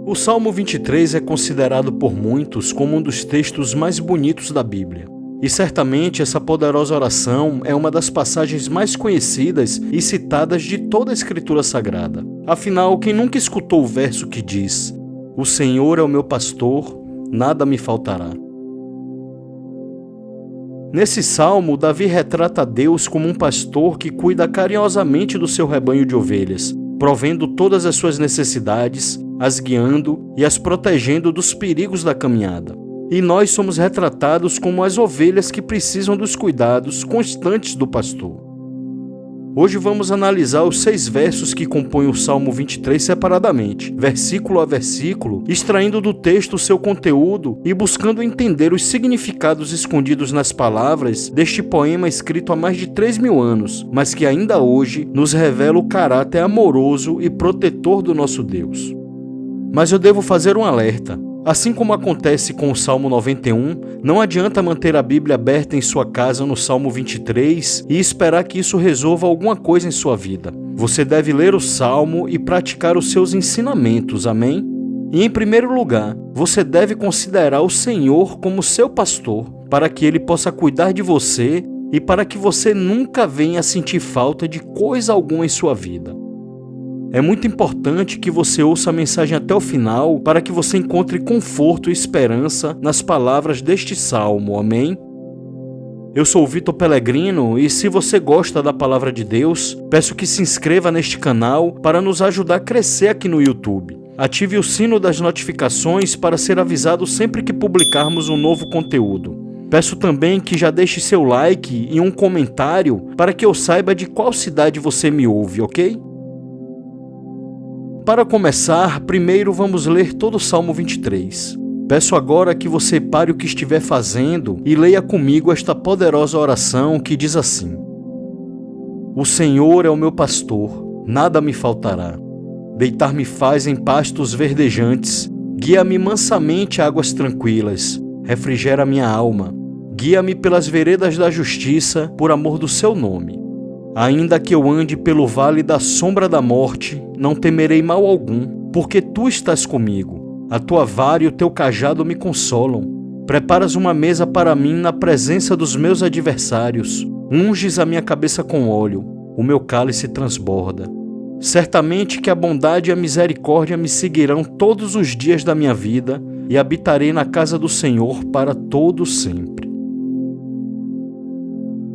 O Salmo 23 é considerado por muitos como um dos textos mais bonitos da Bíblia. E certamente essa poderosa oração é uma das passagens mais conhecidas e citadas de toda a Escritura Sagrada. Afinal, quem nunca escutou o verso que diz: "O Senhor é o meu pastor, nada me faltará"? Nesse salmo, Davi retrata Deus como um pastor que cuida carinhosamente do seu rebanho de ovelhas, provendo todas as suas necessidades, as guiando e as protegendo dos perigos da caminhada. E nós somos retratados como as ovelhas que precisam dos cuidados constantes do pastor. Hoje vamos analisar os 6 versos que compõem o Salmo 23 separadamente, versículo a versículo, extraindo do texto o seu conteúdo e buscando entender os significados escondidos nas palavras deste poema escrito há mais de 3.000 anos, mas que ainda hoje nos revela o caráter amoroso e protetor do nosso Deus. Mas eu devo fazer um alerta. Assim como acontece com o Salmo 91, não adianta manter a Bíblia aberta em sua casa no Salmo 23 e esperar que isso resolva alguma coisa em sua vida. Você deve ler o Salmo e praticar os seus ensinamentos, amém? E em primeiro lugar, você deve considerar o Senhor como seu pastor, para que Ele possa cuidar de você e para que você nunca venha a sentir falta de coisa alguma em sua vida. É muito importante que você ouça a mensagem até o final para que você encontre conforto e esperança nas palavras deste salmo, amém? Eu sou o Vitor Pellegrino e se você gosta da palavra de Deus, peço que se inscreva neste canal para nos ajudar a crescer aqui no YouTube. Ative o sino das notificações para ser avisado sempre que publicarmos um novo conteúdo. Peço também que já deixe seu like e um comentário para que eu saiba de qual cidade você me ouve, ok? Para começar, primeiro vamos ler todo o Salmo 23. Peço agora que você pare o que estiver fazendo e leia comigo esta poderosa oração que diz assim: "O Senhor é o meu pastor, nada me faltará. Deitar-me faz em pastos verdejantes, guia-me mansamente a águas tranquilas, refrigera minha alma. Guia-me pelas veredas da justiça, por amor do seu nome. Ainda que eu ande pelo vale da sombra da morte, não temerei mal algum, porque tu estás comigo. A tua vara e o teu cajado me consolam. Preparas uma mesa para mim na presença dos meus adversários. Unges a minha cabeça com óleo, o meu cálice transborda. Certamente que a bondade e a misericórdia me seguirão todos os dias da minha vida, e habitarei na casa do Senhor para todo sempre."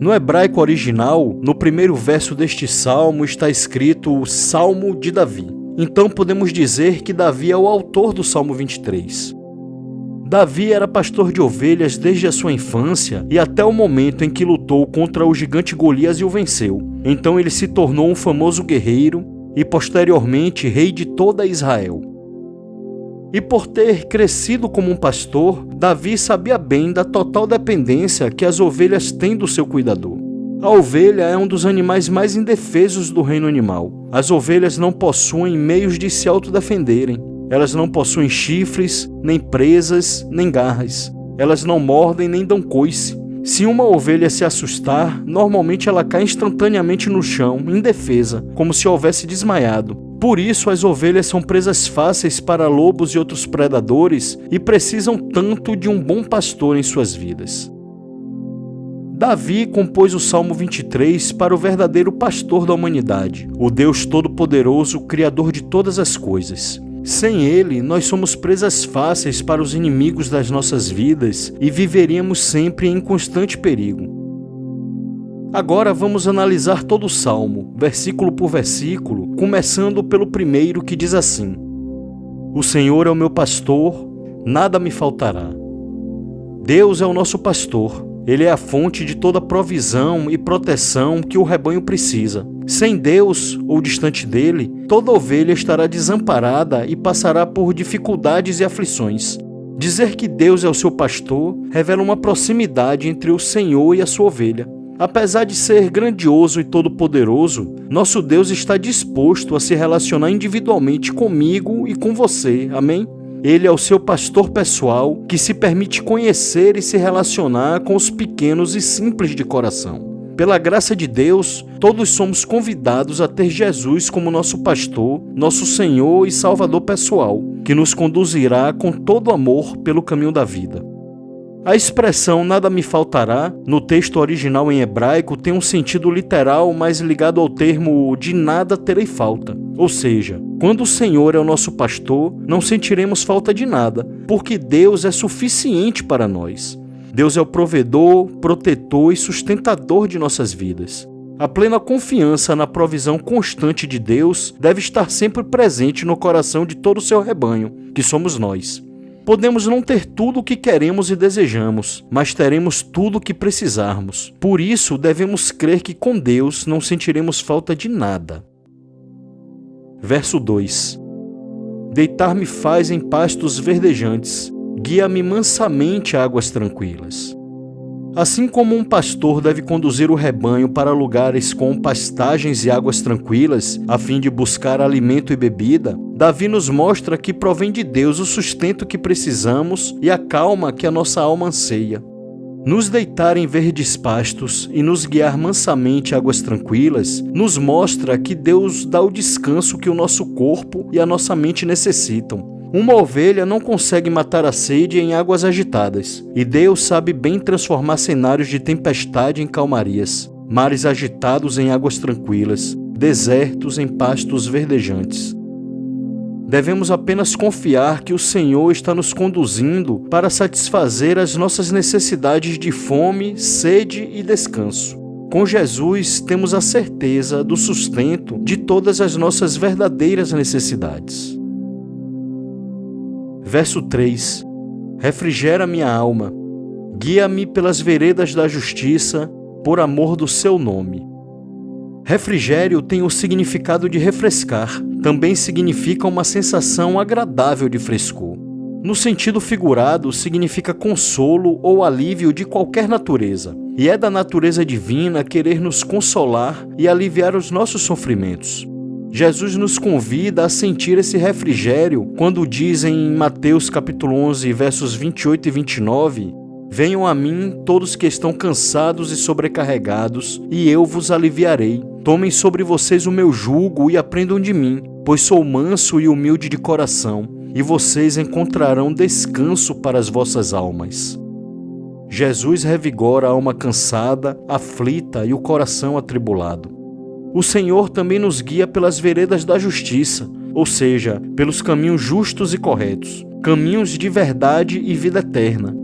No hebraico original, no primeiro verso deste salmo está escrito o Salmo de Davi. Então podemos dizer que Davi é o autor do Salmo 23. Davi era pastor de ovelhas desde a sua infância e até o momento em que lutou contra o gigante Golias e o venceu. Então ele se tornou um famoso guerreiro e posteriormente rei de toda Israel. E por ter crescido como um pastor, Davi sabia bem da total dependência que as ovelhas têm do seu cuidador. A ovelha é um dos animais mais indefesos do reino animal. As ovelhas não possuem meios de se autodefenderem. Elas não possuem chifres, nem presas, nem garras. Elas não mordem nem dão coice. Se uma ovelha se assustar, normalmente ela cai instantaneamente no chão, indefesa, como se houvesse desmaiado. Por isso, as ovelhas são presas fáceis para lobos e outros predadores e precisam tanto de um bom pastor em suas vidas. Davi compôs o Salmo 23 para o verdadeiro pastor da humanidade, o Deus Todo-Poderoso, Criador de todas as coisas. Sem Ele, nós somos presas fáceis para os inimigos das nossas vidas e viveríamos sempre em constante perigo. Agora vamos analisar todo o Salmo, versículo por versículo, começando pelo primeiro que diz assim: "O Senhor é o meu pastor, nada me faltará." Deus é o nosso pastor. Ele é a fonte de toda provisão e proteção que o rebanho precisa. Sem Deus, ou distante dele, toda ovelha estará desamparada e passará por dificuldades e aflições. Dizer que Deus é o seu pastor revela uma proximidade entre o Senhor e a sua ovelha. Apesar de ser grandioso e todo-poderoso, nosso Deus está disposto a se relacionar individualmente comigo e com você, amém? Ele é o seu pastor pessoal que se permite conhecer e se relacionar com os pequenos e simples de coração. Pela graça de Deus, todos somos convidados a ter Jesus como nosso pastor, nosso Senhor e Salvador pessoal, que nos conduzirá com todo amor pelo caminho da vida. A expressão "nada me faltará", no texto original em hebraico, tem um sentido literal mais ligado ao termo "de nada terei falta". Ou seja, quando o Senhor é o nosso pastor, não sentiremos falta de nada, porque Deus é suficiente para nós. Deus é o provedor, protetor e sustentador de nossas vidas. A plena confiança na provisão constante de Deus deve estar sempre presente no coração de todo o seu rebanho, que somos nós. Podemos não ter tudo o que queremos e desejamos, mas teremos tudo o que precisarmos. Por isso, devemos crer que com Deus não sentiremos falta de nada. Verso 2: Deitar-me faz em pastos verdejantes, guia-me mansamente a águas tranquilas. Assim como um pastor deve conduzir o rebanho para lugares com pastagens e águas tranquilas, a fim de buscar alimento e bebida, Davi nos mostra que provém de Deus o sustento que precisamos e a calma que a nossa alma anseia. Nos deitar em verdes pastos e nos guiar mansamente a águas tranquilas, nos mostra que Deus dá o descanso que o nosso corpo e a nossa mente necessitam. Uma ovelha não consegue matar a sede em águas agitadas, e Deus sabe bem transformar cenários de tempestade em calmarias, mares agitados em águas tranquilas, desertos em pastos verdejantes. Devemos apenas confiar que o Senhor está nos conduzindo para satisfazer as nossas necessidades de fome, sede e descanso. Com Jesus, temos a certeza do sustento de todas as nossas verdadeiras necessidades. Verso 3: Refrigera minha alma, guia-me pelas veredas da justiça, por amor do seu nome. Refrigério tem o significado de refrescar, também significa uma sensação agradável de frescor. No sentido figurado, significa consolo ou alívio de qualquer natureza, e é da natureza divina querer nos consolar e aliviar os nossos sofrimentos. Jesus nos convida a sentir esse refrigério quando diz em Mateus capítulo 11, versos 28 e 29, Venham a mim todos que estão cansados e sobrecarregados, e eu vos aliviarei. Tomem sobre vocês o meu jugo e aprendam de mim, pois sou manso e humilde de coração, e vocês encontrarão descanso para as vossas almas. Jesus revigora a alma cansada, aflita e o coração atribulado. O Senhor também nos guia pelas veredas da justiça, ou seja, pelos caminhos justos e corretos, caminhos de verdade e vida eterna.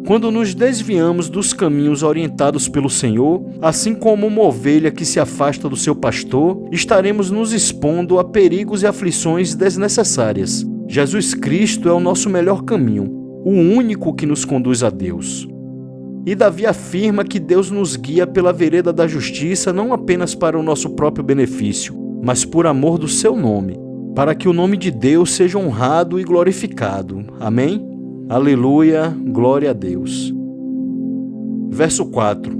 Quando nos desviamos dos caminhos orientados pelo Senhor, assim como uma ovelha que se afasta do seu pastor, estaremos nos expondo a perigos e aflições desnecessárias. Jesus Cristo é o nosso melhor caminho, o único que nos conduz a Deus. E Davi afirma que Deus nos guia pela vereda da justiça não apenas para o nosso próprio benefício, mas por amor do seu nome, para que o nome de Deus seja honrado e glorificado. Amém? Aleluia, glória a Deus. Verso 4: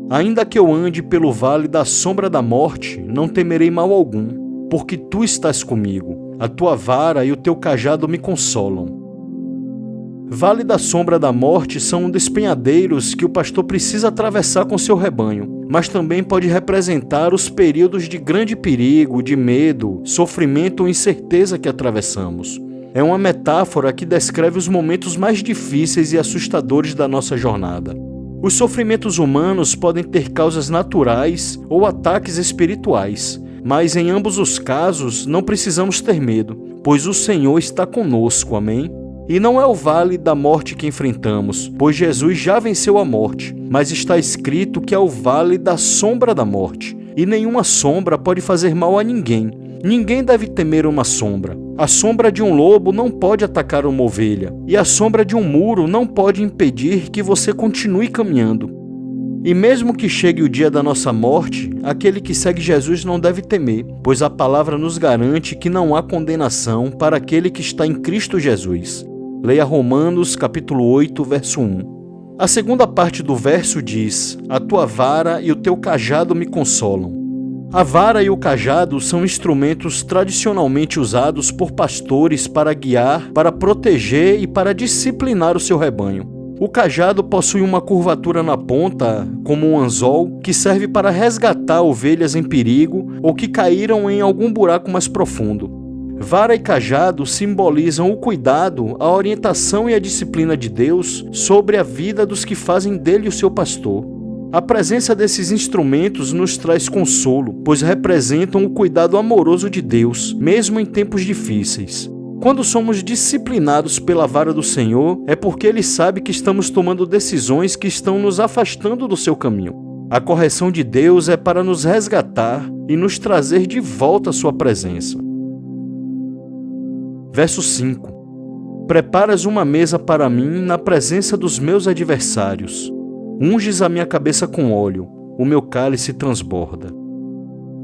Ainda que eu ande pelo vale da sombra da morte, não temerei mal algum, porque tu estás comigo, a tua vara e o teu cajado me consolam. Vale da sombra da morte são despenhadeiros que o pastor precisa atravessar com seu rebanho, mas também pode representar os períodos de grande perigo, de medo, sofrimento ou incerteza que atravessamos. É uma metáfora que descreve os momentos mais difíceis e assustadores da nossa jornada. Os sofrimentos humanos podem ter causas naturais ou ataques espirituais, mas em ambos os casos não precisamos ter medo, pois o Senhor está conosco, amém? E não é o vale da morte que enfrentamos, pois Jesus já venceu a morte, mas está escrito que é o vale da sombra da morte, e nenhuma sombra pode fazer mal a ninguém. Ninguém deve temer uma sombra. A sombra de um lobo não pode atacar uma ovelha, e a sombra de um muro não pode impedir que você continue caminhando. E mesmo que chegue o dia da nossa morte, aquele que segue Jesus não deve temer, pois a palavra nos garante que não há condenação para aquele que está em Cristo Jesus. Leia Romanos capítulo 8, verso 1. A segunda parte do verso diz: A tua vara e o teu cajado me consolam. A vara e o cajado são instrumentos tradicionalmente usados por pastores para guiar, para proteger e para disciplinar o seu rebanho. O cajado possui uma curvatura na ponta, como um anzol, que serve para resgatar ovelhas em perigo ou que caíram em algum buraco mais profundo. Vara e cajado simbolizam o cuidado, a orientação e a disciplina de Deus sobre a vida dos que fazem dele o seu pastor. A presença desses instrumentos nos traz consolo, pois representam o cuidado amoroso de Deus, mesmo em tempos difíceis. Quando somos disciplinados pela vara do Senhor, é porque Ele sabe que estamos tomando decisões que estão nos afastando do seu caminho. A correção de Deus é para nos resgatar e nos trazer de volta à sua presença. Verso 5. Preparas uma mesa para mim na presença dos meus adversários. Unges a minha cabeça com óleo, o meu cálice transborda.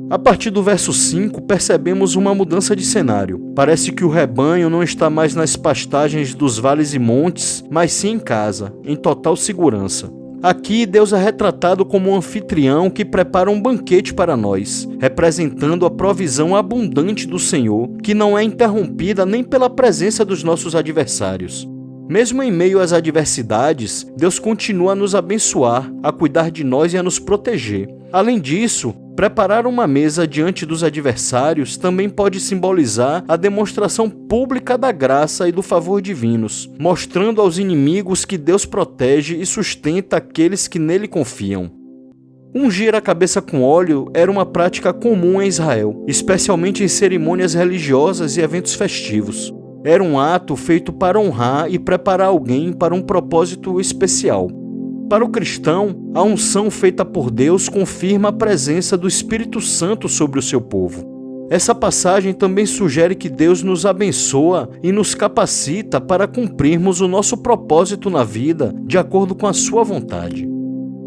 A partir do verso 5, percebemos uma mudança de cenário. Parece que o rebanho não está mais nas pastagens dos vales e montes, mas sim em casa, em total segurança. Aqui, Deus é retratado como um anfitrião que prepara um banquete para nós, representando a provisão abundante do Senhor, que não é interrompida nem pela presença dos nossos adversários. Mesmo em meio às adversidades, Deus continua a nos abençoar, a cuidar de nós e a nos proteger. Além disso, preparar uma mesa diante dos adversários também pode simbolizar a demonstração pública da graça e do favor divinos, mostrando aos inimigos que Deus protege e sustenta aqueles que nele confiam. Ungir a cabeça com óleo era uma prática comum em Israel, especialmente em cerimônias religiosas e eventos festivos. Era um ato feito para honrar e preparar alguém para um propósito especial. Para o cristão, a unção feita por Deus confirma a presença do Espírito Santo sobre o seu povo. Essa passagem também sugere que Deus nos abençoa e nos capacita para cumprirmos o nosso propósito na vida de acordo com a sua vontade.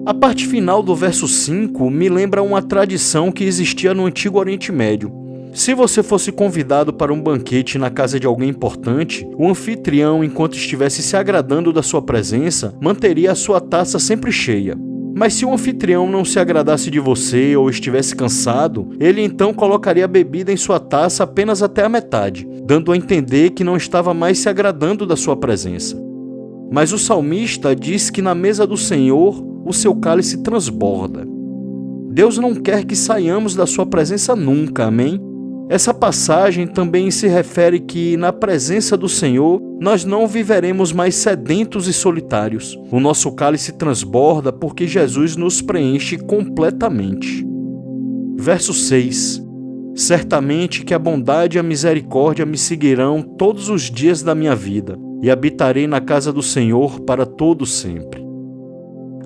A parte final do verso 5 me lembra uma tradição que existia no Antigo Oriente Médio. Se você fosse convidado para um banquete na casa de alguém importante, o anfitrião, enquanto estivesse se agradando da sua presença, manteria a sua taça sempre cheia. Mas se o anfitrião não se agradasse de você ou estivesse cansado, ele então colocaria a bebida em sua taça apenas até a metade, dando a entender que não estava mais se agradando da sua presença. Mas o salmista diz que na mesa do Senhor o seu cálice transborda. Deus não quer que saiamos da sua presença nunca, amém? Essa passagem também se refere que, na presença do Senhor, nós não viveremos mais sedentos e solitários. O nosso cálice transborda porque Jesus nos preenche completamente. Verso 6. Certamente que a bondade e a misericórdia me seguirão todos os dias da minha vida, e habitarei na casa do Senhor para todo sempre.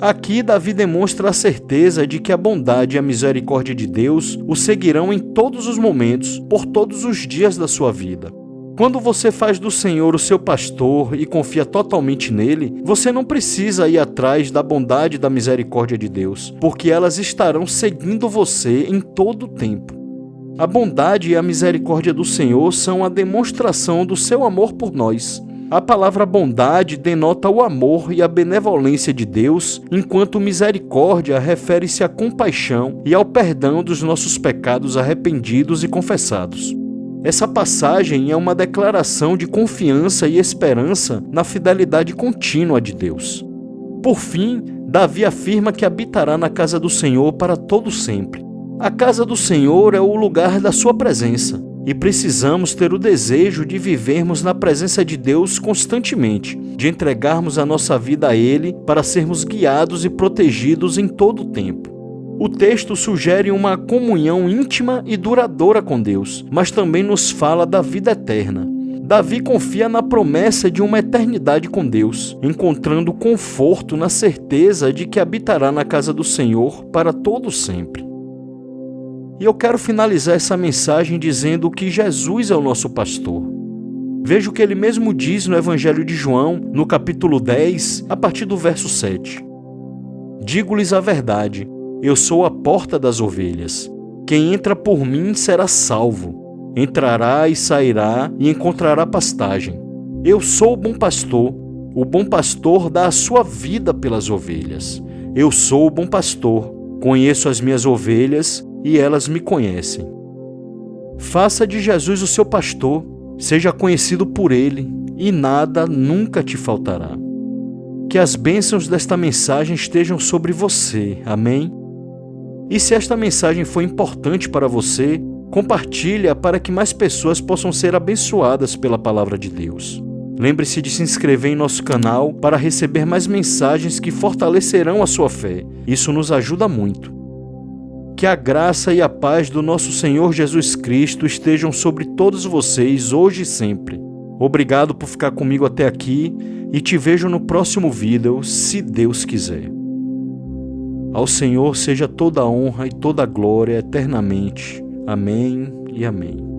Aqui, Davi demonstra a certeza de que a bondade e a misericórdia de Deus o seguirão em todos os momentos, por todos os dias da sua vida. Quando você faz do Senhor o seu pastor e confia totalmente nele, você não precisa ir atrás da bondade e da misericórdia de Deus, porque elas estarão seguindo você em todo o tempo. A bondade e a misericórdia do Senhor são a demonstração do seu amor por nós. A palavra bondade denota o amor e a benevolência de Deus, enquanto misericórdia refere-se à compaixão e ao perdão dos nossos pecados arrependidos e confessados. Essa passagem é uma declaração de confiança e esperança na fidelidade contínua de Deus. Por fim, Davi afirma que habitará na casa do Senhor para todo sempre. A casa do Senhor é o lugar da sua presença. E precisamos ter o desejo de vivermos na presença de Deus constantemente, de entregarmos a nossa vida a Ele para sermos guiados e protegidos em todo o tempo. O texto sugere uma comunhão íntima e duradoura com Deus, mas também nos fala da vida eterna. Davi confia na promessa de uma eternidade com Deus, encontrando conforto na certeza de que habitará na casa do Senhor para todo sempre. E eu quero finalizar essa mensagem dizendo que Jesus é o nosso pastor. Veja o que ele mesmo diz no Evangelho de João, no capítulo 10, a partir do verso 7. Digo-lhes a verdade, eu sou a porta das ovelhas. Quem entra por mim será salvo. Entrará e sairá e encontrará pastagem. Eu sou o bom pastor dá a sua vida pelas ovelhas. Eu sou o bom pastor, conheço as minhas ovelhas e elas me conhecem. Faça de Jesus o seu pastor, seja conhecido por ele, e nada nunca te faltará. Que as bênçãos desta mensagem estejam sobre você. Amém? E se esta mensagem foi importante para você, compartilhe-a para que mais pessoas possam ser abençoadas pela palavra de Deus. Lembre-se de se inscrever em nosso canal para receber mais mensagens que fortalecerão a sua fé. Isso nos ajuda muito. Que a graça e a paz do nosso Senhor Jesus Cristo estejam sobre todos vocês hoje e sempre. Obrigado por ficar comigo até aqui e te vejo no próximo vídeo, se Deus quiser. Ao Senhor seja toda a honra e toda a glória eternamente. Amém e amém.